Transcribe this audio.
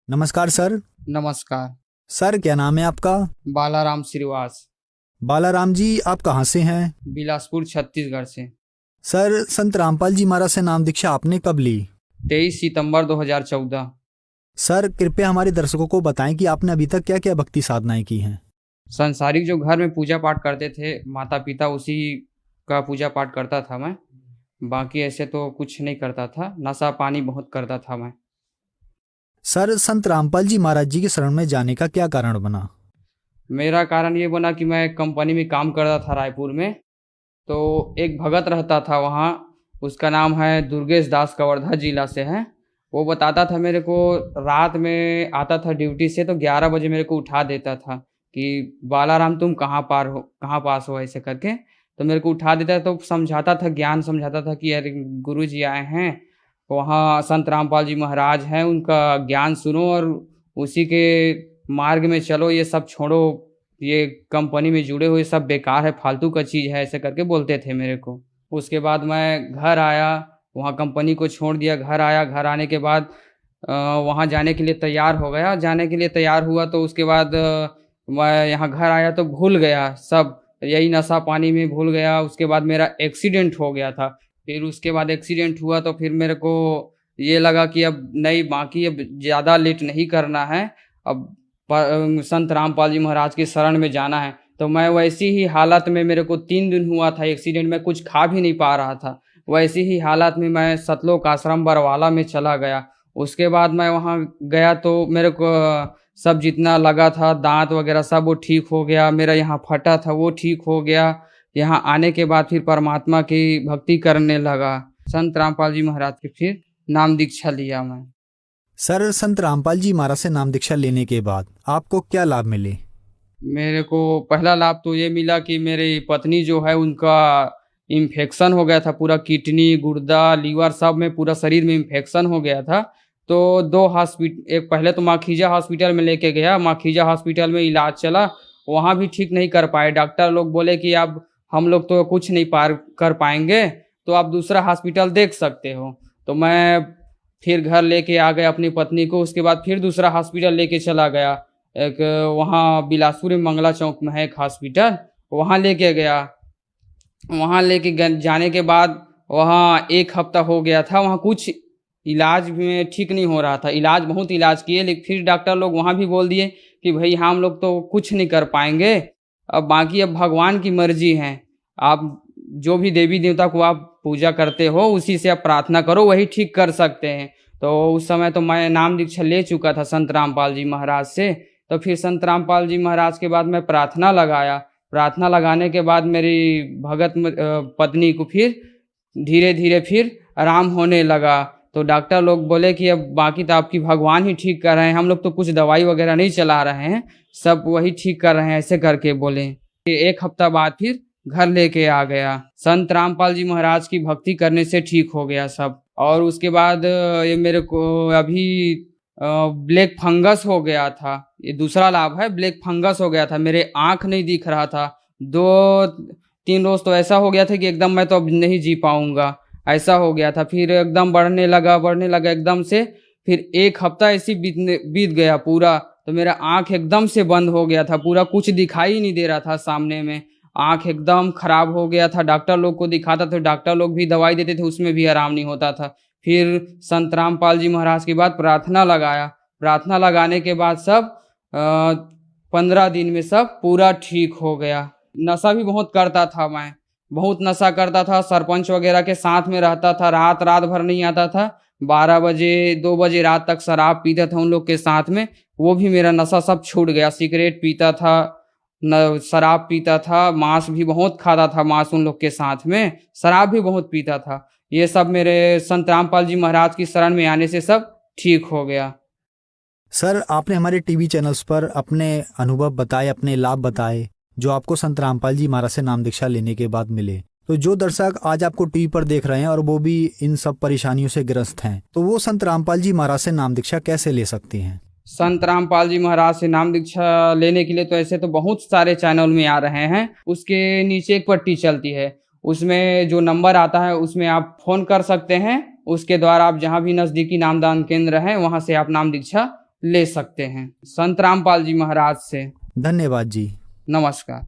नमस्कार सर। नमस्कार। सर क्या नाम है आपका? बालाराम श्रीवास। बालाराम जी, आप कहाँ से हैं? बिलासपुर छत्तीसगढ़ से। सर, संत रामपाल जी महाराज से नाम दीक्षा आपने कब ली? 23 सितंबर 2014। सर कृपया हमारे दर्शकों को बताएं कि आपने अभी तक क्या क्या भक्ति साधनाएं की हैं। संसारिक जो घर में पूजा पाठ करते थे माता पिता, उसी का पूजा पाठ करता था मैं। बाकी ऐसे तो कुछ नहीं करता था। नशा पानी बहुत करता था मैं। सर, संत रामपाल जी महाराज जी के शरण में जाने का क्या कारण बना? मेरा कारण ये बना कि मैं कंपनी में काम करता था रायपुर में। तो एक भगत रहता था वहाँ। उसका नाम है दुर्गेश दास, कवर्धा जिला से है। वो बताता था मेरे को, रात में आता था ड्यूटी से तो 11 बजे मेरे को उठा देता था कि बालाराम तुम कहाँ पास हो, ऐसे करके। तो मेरे को उठा देता तो समझाता था, ज्ञान समझाता था कि अरे गुरु जी आए हैं, वहाँ संत रामपाल जी महाराज हैं, उनका ज्ञान सुनो और उसी के मार्ग में चलो, ये सब छोड़ो, ये कंपनी में जुड़े हुए सब बेकार है, फालतू का चीज़ है, ऐसे करके बोलते थे मेरे को। उसके बाद मैं घर आया, वहाँ कंपनी को छोड़ दिया, घर आया। घर आने के बाद वहाँ जाने के लिए तैयार हो गया। जाने के लिए तैयार हुआ तो उसके बाद मैं यहाँ घर आया तो भूल गया सब, यही नशा पानी में भूल गया। उसके बाद मेरा एक्सीडेंट हो गया था। फिर उसके बाद एक्सीडेंट हुआ तो फिर मेरे को ये लगा कि अब नहीं, बाकी अब ज़्यादा लेट नहीं करना है, अब संत रामपाल जी महाराज की शरण में जाना है। तो मैं वैसी ही हालत में, मेरे को 3 दिन हुआ था एक्सीडेंट में, कुछ खा भी नहीं पा रहा था। वैसी ही हालत में मैं सतलोक आश्रम बरवाला में चला गया। उसके बाद मैं वहाँ गया तो मेरे को सब जितना लगा था, दांत वगैरह सब वो ठीक हो गया। मेरा यहाँ फटा था वो ठीक हो गया। यहाँ आने के बाद फिर परमात्मा की भक्ति करने लगा। संत रामपाल जी महाराज की फिर नाम दीक्षा लिया मैं। सर, संत रामपाल जी महाराज से नाम दीक्षा लेने के बाद आपको क्या लाभ मिले? मेरे को पहला लाभ तो ये मिला कि मेरी पत्नी जो है, उनका इन्फेक्शन हो गया था, पूरा किडनी, गुर्दा, लीवर सब में, पूरा शरीर में इन्फेक्शन हो गया था। तो 2 हॉस्पिटल, एक पहले तो माखीजा हॉस्पिटल में लेके गया। माखीजा हॉस्पिटल में इलाज चला, वहाँ भी ठीक नहीं कर पाए। डॉक्टर लोग बोले कि अब हम लोग तो कुछ नहीं पार कर पाएंगे, तो आप दूसरा हॉस्पिटल देख सकते हो। तो मैं फिर घर लेके आ गया अपनी पत्नी को। उसके बाद फिर दूसरा हॉस्पिटल लेके चला गया। एक वहाँ बिलासपुर में मंगला चौक में है एक हॉस्पिटल, वहाँ लेके गया। वहाँ लेके जाने के बाद वहाँ 1 हफ्ता हो गया था। वहाँ कुछ इलाज में ठीक नहीं हो रहा था। बहुत इलाज किए, लेकिन फिर डॉक्टर लोग वहाँ भी बोल दिए कि भाई हम लोग तो कुछ नहीं कर पाएंगे, अब बाकी अब भगवान की मर्जी है। आप जो भी देवी देवता को आप पूजा करते हो, उसी से आप प्रार्थना करो, वही ठीक कर सकते हैं। तो उस समय तो मैं नाम दीक्षा ले चुका था संत रामपाल जी महाराज से। तो फिर संत रामपाल जी महाराज के बाद मैं प्रार्थना लगाया। प्रार्थना लगाने के बाद मेरी पत्नी को फिर धीरे धीरे फिर आराम होने लगा। तो डॉक्टर लोग बोले कि अब बाकी तो आपकी भगवान ही ठीक कर रहे हैं, हम लोग तो कुछ दवाई वगैरह नहीं चला रहे हैं, सब वही ठीक कर रहे हैं, ऐसे करके बोले। 1 हफ्ता बाद फिर घर लेके आ गया। संत रामपाल जी महाराज की भक्ति करने से ठीक हो गया सब। और उसके बाद ये मेरे को अभी ब्लैक फंगस हो गया था। ये दूसरा लाभ है, ब्लैक फंगस हो गया था, मेरे आँख नहीं दिख रहा था। 2-3 रोज तो ऐसा हो गया था कि एकदम मैं तो अब नहीं जी पाऊंगा, ऐसा हो गया था। फिर एकदम बढ़ने लगा एकदम से। फिर 1 हफ्ता ऐसी बीत गया पूरा। तो मेरा आँख एकदम से बंद हो गया था, पूरा कुछ दिखाई ही नहीं दे रहा था सामने में। आँख एकदम खराब हो गया था। डॉक्टर लोग को दिखाता था, डॉक्टर लोग भी दवाई देते थे, उसमें भी आराम नहीं होता था। फिर संत रामपाल जी महाराज के बाद प्रार्थना लगाया। प्रार्थना लगाने के बाद सब 15 दिन में सब पूरा ठीक हो गया। नशा भी बहुत करता था मैं, बहुत नशा करता था। सरपंच वगैरह के साथ में रहता था, रात भर नहीं आता था। 12 बजे 2 बजे रात तक शराब पीता था उन लोग के साथ में। वो भी मेरा नशा सब छूट गया। सिगरेट पीता था, शराब पीता था, मांस भी बहुत खाता था, मांस उन लोग के साथ में, शराब भी बहुत पीता था। ये सब मेरे संत रामपाल जी महाराज की शरण में आने से सब ठीक हो गया। सर, आपने हमारे टीवी चैनल्स पर अपने अनुभव बताए, अपने लाभ बताए जो आपको संत रामपाल जी महाराज से नाम दीक्षा लेने के बाद मिले। तो जो दर्शक आज आपको टीवी पर देख रहे हैं और वो भी इन सब परेशानियों से ग्रस्त हैं, तो वो संत रामपाल जी महाराज से नाम दीक्षा कैसे ले सकती हैं? संत रामपाल जी महाराज से नाम दीक्षा लेने के लिए तो ऐसे तो बहुत सारे चैनल में आ रहे हैं। उसके नीचे एक पट्टी चलती है, उसमें जो नंबर आता है उसमें आप फोन कर सकते हैं। उसके द्वारा आप जहाँ भी नज़दीकी नामदान केंद्र है वहाँ से आप नाम दीक्षा ले सकते हैं। संत रामपाल जी महाराज से धन्यवाद जी। नमस्कार।